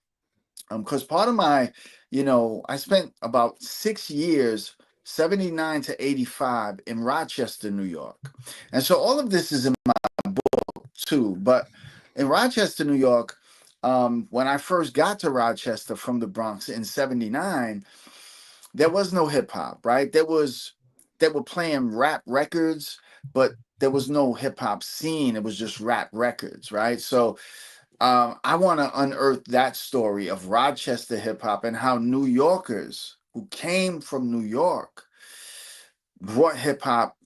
because part of my, you know, I spent about 6 years, 79 to 85, in Rochester, New York. And so all of this is in my book too. But in Rochester, New York, when I first got to Rochester from the Bronx in 79, there was no hip hop, right? They were playing rap records, but there was no hip hop scene. It was just rap records, right? So I want to unearth that story of Rochester hip hop and how New Yorkers who came from New York brought hip hop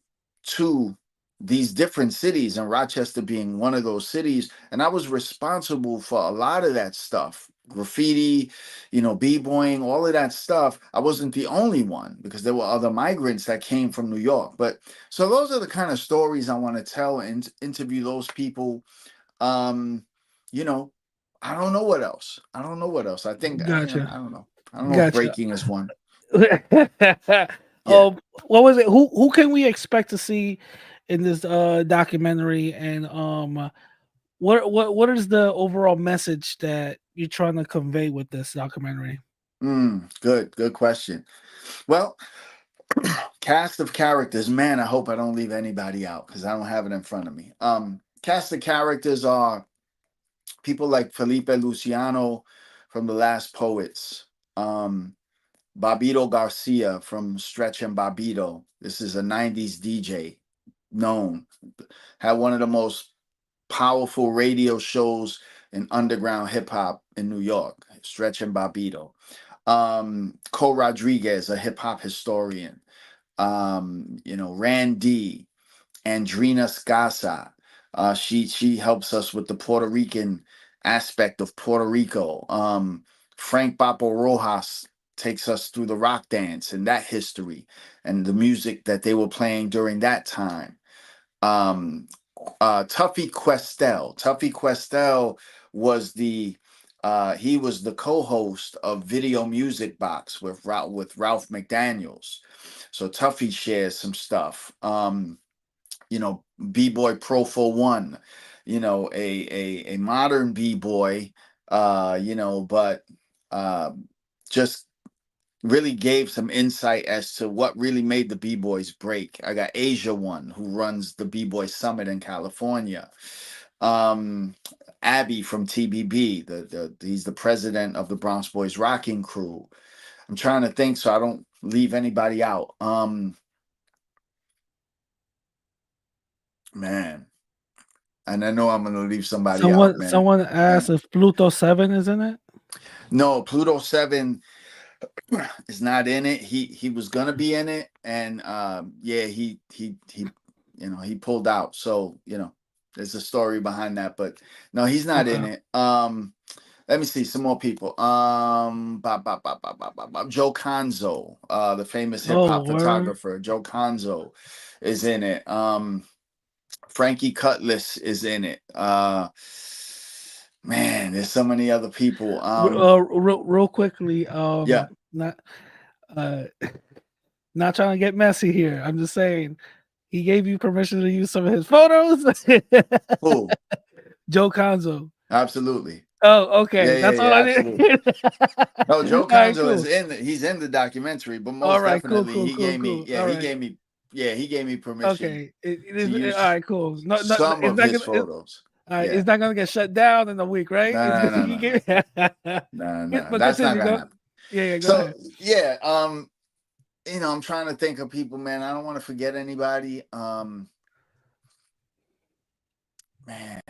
to these different cities, and Rochester being one of those cities. And I was responsible for a lot of that stuff, graffiti, you know, b-boying, all of that stuff. I wasn't the only one, because there were other migrants that came from New York. But so those are the kind of stories I want to tell and interview those people. um you know, I don't know what else. I don't know what else. I think, you know, Gotcha. I don't know. I don't know if Gotcha. breaking is one. Yeah. um, what was it? Who can we expect to see in this documentary? And what is the overall message that you're trying to convey with this documentary? Good question. Well, cast of characters, man, I hope I don't leave anybody out because I don't have it in front of me. Cast of characters are people like Felipe Luciano from The Last Poets, um, Babito Garcia from Stretch and Babito. This is a 90s DJ, known, had one of the most powerful radio shows in underground hip hop in New York, Stretch and Babito. Cole Rodriguez, a hip hop historian. You know, Randy, Andrina Scasa. She helps us with the Puerto Rican aspect of Puerto Rico. Frank Papo Rojas takes us through the rock dance and that history and the music that they were playing during that time. Um, Tuffy Questel. Tuffy Questel was the he was the co-host of Video Music Box with Ralph McDaniels. So Tuffy shares some stuff. You know, B-Boy Pro for One, you know, a modern B-Boy, you know, but uh, just really gave some insight as to what really made the B-Boys break. I got Asia One, who runs the B-Boy Summit in California. Um, Abby from TBB, he's the president of the Bronx Boys Rocking Crew. I'm trying to think so I don't leave anybody out. Man, and I know I'm gonna leave somebody out, man. Someone asked if Pluto 7 is in it. No, Pluto 7 is not in it. He was gonna be in it, and yeah, he you know, he pulled out. So, you know, there's a story behind that, but no, he's not in Okay. it. Let me see some more people. Joe Conzo, the famous hip Oh, hop word. photographer. Joe Conzo is in it. Frankie Cutlass is in it. Man, there's so many other people. Real quickly, Yeah. not uh, not trying to get messy here. I'm just saying he gave you permission to use some of his photos. Who? Joe Conzo. Absolutely. Oh, okay. Yeah, yeah, That's all yeah, I need. absolutely. No, All Joe right, Conzo is cool. in he's in the documentary, but All most right, cool, definitely cool, cool, cool. All right. he gave me permission Okay. It to is all use right, cool. No, no, some it's of not his gonna photos. all right, Yeah. it's not gonna get shut down in a week, right? No, It's no, no, he no, no. gave No, no. but That's not continue. gonna Go. happen. Yeah, yeah, go So ahead. yeah, you know, I'm trying to think of people, man. I don't want to forget anybody. Man,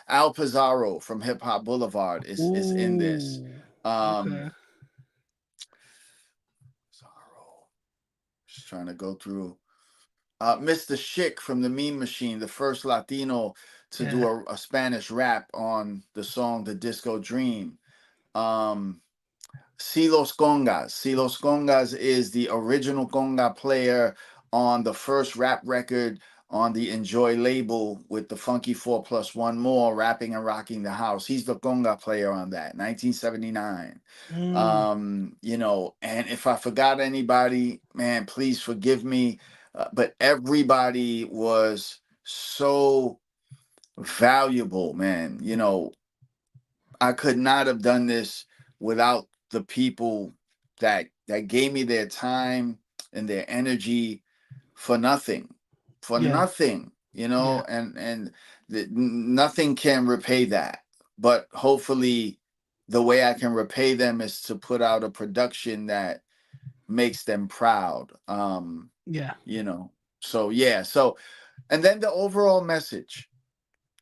Al Pizarro from Hip Hop Boulevard is in this. Ooh. Um Okay. Pizarro. Just trying to go through. Mr. Schick from the Meme Machine, the first Latino to do Yeah. a Spanish rap on the song "The Disco Dream." Um, Silos Congas. Silos Congas is the original conga player on the first rap record on the Enjoy label with the Funky 4 plus one more, rapping and rocking the house. He's the conga player on that, 1979. Mm, And if I forgot anybody, man, please forgive me. But everybody was so valuable, man. I could not have done this without the people that gave me their time and their energy for nothing, for yeah, nothing, yeah, and nothing can repay that. But hopefully, the way I can repay them is to put out a production that makes them proud. yeah. You know. So yeah. So and then the overall message.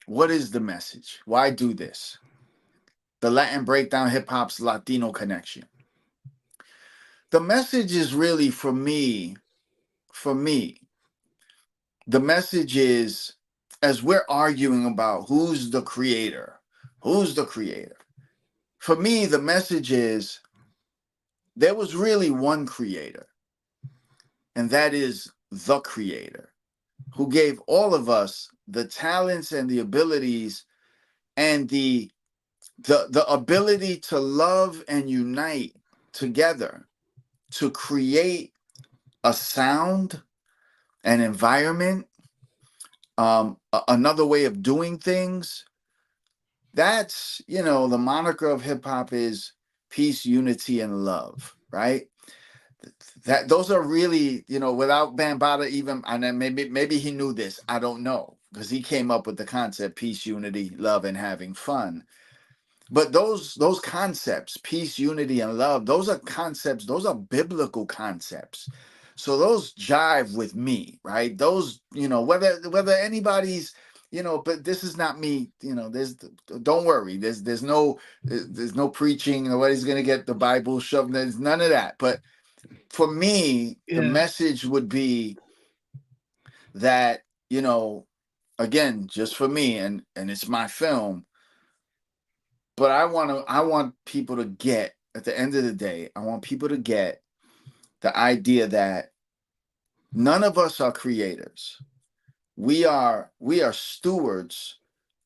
What is the message? Why do this? The Latin breakdown, hip hop's Latino connection. The message is really for me, the message is as we're arguing about who's the creator. For me, the message is there was really one creator, and that is the creator who gave all of us the talents and the abilities and the ability to love and unite together to create a sound, an environment, another way of doing things. That's, the moniker of hip hop is peace, unity, and love, right? That those are really, without Bambaataa even, and then maybe he knew this. I don't know because he came up with the concept peace, unity, love, and having fun. But those concepts, peace, unity, and love, those are concepts, those are biblical concepts. So those jive with me, right? Those, whether anybody's, but this is not me, don't worry. There's no preaching, nobody's gonna get the Bible shoved. There's none of that. But for me, the Yeah, message would be that, again, just for me, and it's my film, but I want people to get at the end of the day, I want people to get the idea that none of us are creators. We are stewards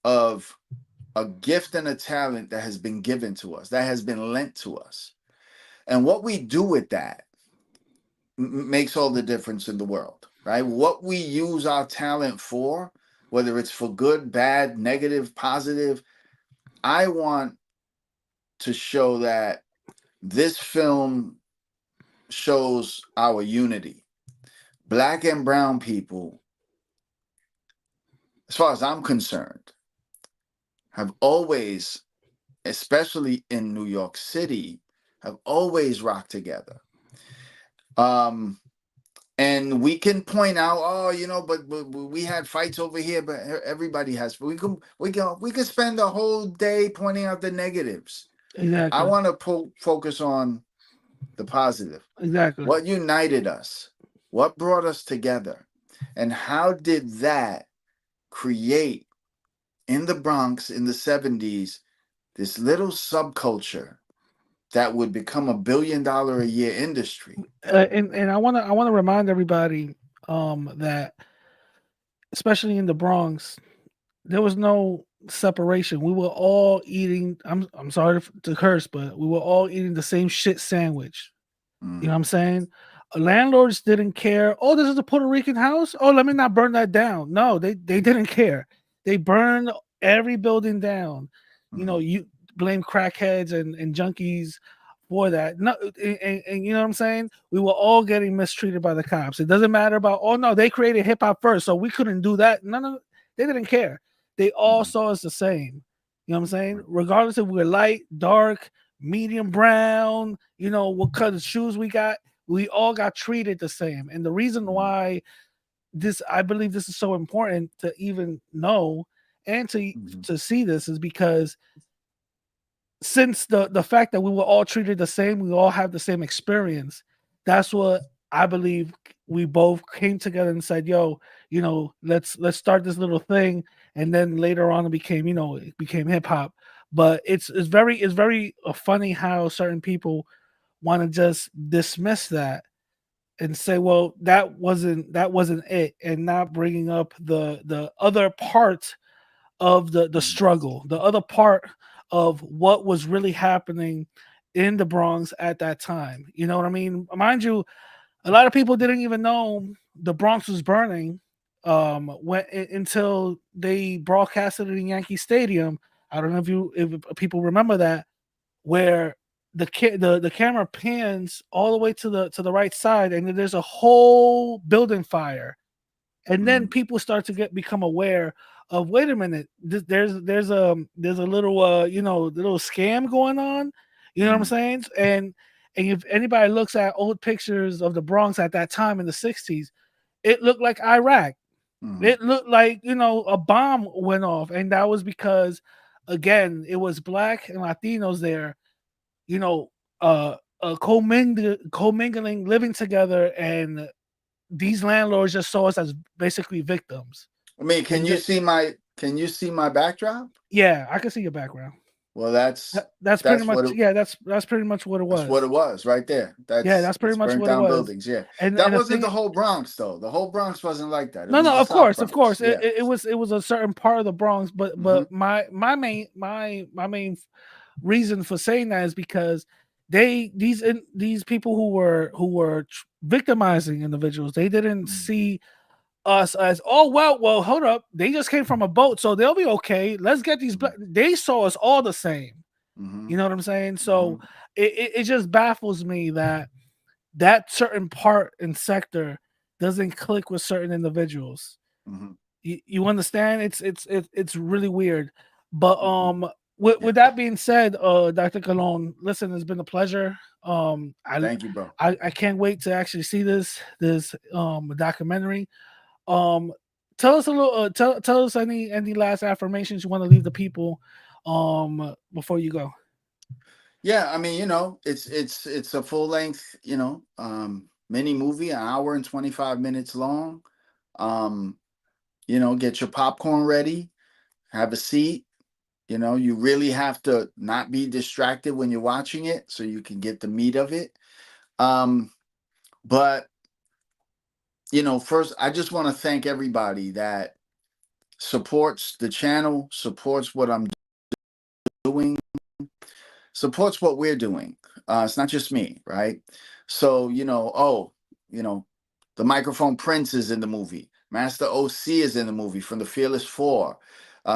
of a gift and a talent that has been given to us, that has been lent to us. And what we do with that makes all the difference in the world, right? What we use our talent for, whether it's for good, bad, negative, positive, I want to show that this film shows our unity. Black and brown people, as far as I'm concerned, have always, especially in New York City, have always rocked together. Um, and we can point out, oh, but we had fights over here, but everybody has. We can spend the whole day pointing out the negatives. I exactly, want to focus on the positive. exactly. What united us? What brought us together? And how did that create in the Bronx in the 70s this little subculture that would become $1 billion a year industry? And I wanna remind everybody that especially in the Bronx, there was no separation. We were all eating. I'm sorry to curse, but we were all eating the same shit sandwich. You know Mm, what I'm saying? Landlords didn't care. Oh, this is a Puerto Rican house. Oh, let me not burn that down. No, they didn't care. They burned every building down. mhm, You blame crackheads and junkies for that. No, and you know what I'm saying? We were all getting mistreated by the cops. It doesn't matter about, oh no, they created hip hop first, so we couldn't do that. No, they didn't care. They all mhm, saw us the same. You know what I'm saying? right, Regardless if we're light, dark, medium brown, what kind of shoes we got, we all got treated the same. And the reason mhm, why I believe this is so important to even know and to mhm, to see this is because since the fact that we were all treated the same, we all have the same experience. That's what I believe we both came together and said, "Yo, let's start this little thing." And then later on, it became hip hop. But it's very funny how certain people want to just dismiss that and say, well, that wasn't it, and not bringing up the other part of the Mhm. struggle, the other part of what was really happening in the Bronx at that time. You know what I mean? Mind you, a lot of people didn't even know the Bronx was burning until they broadcasted it in Yankee Stadium. I don't know if people remember that, where the camera pans all the way to the right side, and then there's a whole building fire, and then Mhm. people start to become aware of, wait a minute, there's a little little scam going on. You know what I'm Mhm. saying? And if anybody looks at old pictures of the Bronx at that time in the 60s, it looked like Iraq. Mhm. It looked like, a bomb went off, and that was because, again, it was black and Latinos there, you know, commingling, living together, and these landlords just saw us as basically victims. I mean, And that, can you see my backdrop? yeah, I can see your background. Well, That's pretty that's what much, it yeah, that's pretty much what it that's what was. it was right there. Yeah, that's pretty That's much burnt what it down was. buildings. Yeah, And that the wasn't thing, the whole Bronx though. The whole Bronx wasn't like that. It no, was no, the South of Bronx. course, Yeah. it was a certain part of the Bronx, but Hmm. my main reason for saying that is because these people who were victimizing individuals, they didn't see us as, oh, well, hold up, they just came from a boat, so they'll be okay. Let's get these Hmm. they saw us all the same. Hmm. You know what I'm saying? Hmm. So it just baffles me that that certain part and sector doesn't click with certain individuals. Hmm. You understand? It's really weird. But Hmm. Yeah. with that being said, Dr. Cologne, listen, it's been a pleasure. Thank you, bro. I can't wait to actually see this documentary. Um, tell us a little. Tell us any last affirmations you want to leave the people, before you go. Yeah, I mean, it's a full length, mini movie, an hour and 25 minutes long. Um, get your popcorn ready, have a seat. You really have to not be distracted when you're watching it so you can get the meat of it. Um, but first I just want to thank everybody that supports the channel, supports what I'm doing, supports what we're doing. It's not just me, right? So, you know, the microphone Prince is in the movie. Master OC is in the movie from the Fearless Four.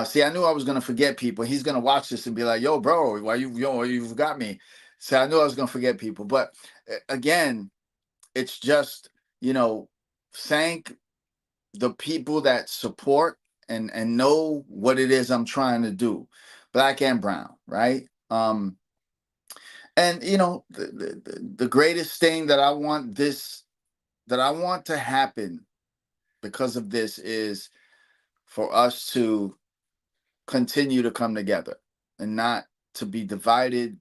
See, I knew I was gonna forget people. He's gonna watch this and be like, "Yo, bro, why you forgot me?" So I knew I was gonna forget people. But again, it's just you know, thank the people that support and know what it is I'm trying to do, black and brown, right? And the greatest thing that I want to happen because of this is for us to continue to come together and not to be divided.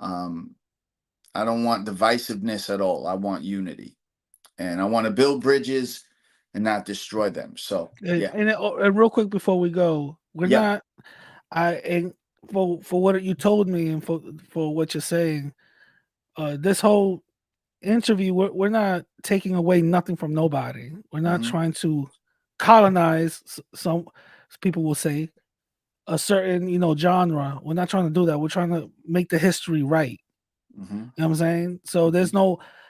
Um, I don't want divisiveness at all. I want unity, and I want to build bridges and not destroy them. So yeah, And real quick before we go, we're yep. not. I and for what you told me, and for what you're saying, this whole interview, we're not taking away nothing from nobody. We're not Hmm. trying to colonize some people will say a certain genre. We're not trying to do that. We're trying to make the history right. Hmm. You know what I'm saying? So Hmm.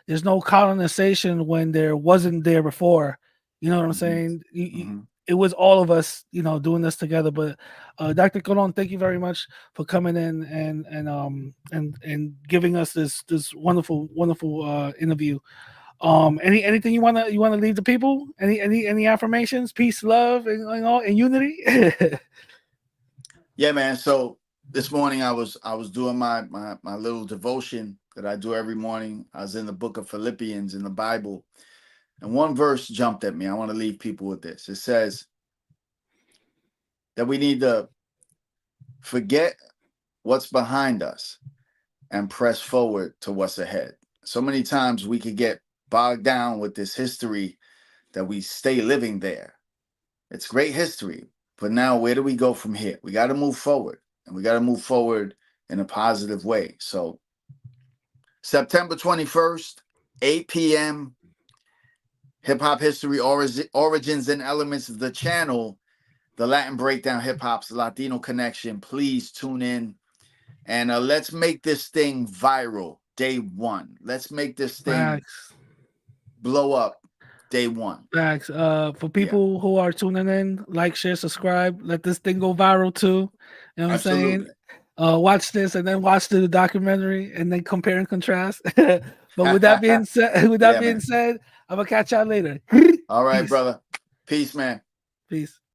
there's no colonization when there wasn't there before. You know what I'm Hmm. saying? Hmm. It was all of us, doing this together. But Dr. Colon, thank you very much for coming in and giving us this wonderful interview. Anything you wanna leave the people? Any affirmations? Peace, love, and all, and unity. Yeah, man. So this morning I was doing my little devotion that I do every morning. I was in the book of Philippians in the Bible, and one verse jumped at me. I want to leave people with this. It says that we need to forget what's behind us and press forward to what's ahead. So many times we could get bogged down with this history that we stay living there. It's great history, but now where do we go from here? We got to move forward. and we got to move forward in a positive way. So September 21st, 8 p.m., Hip Hop History, Origins and Elements of the channel, the Latin Breakdown, Hip Hop's Latino Connection. Please tune in, and let's make this thing viral day one. Let's make this thing Facts. blow up day one. Facts. For Yeah, people who are tuning in, like, share, subscribe. Let this thing go viral too. You know what I'm saying? absolutely. Watch this and then watch the documentary and then compare and contrast. But with that being said, Yeah, man. I'm gonna catch y'all later. All right, Peace. brother. Peace, man. Peace.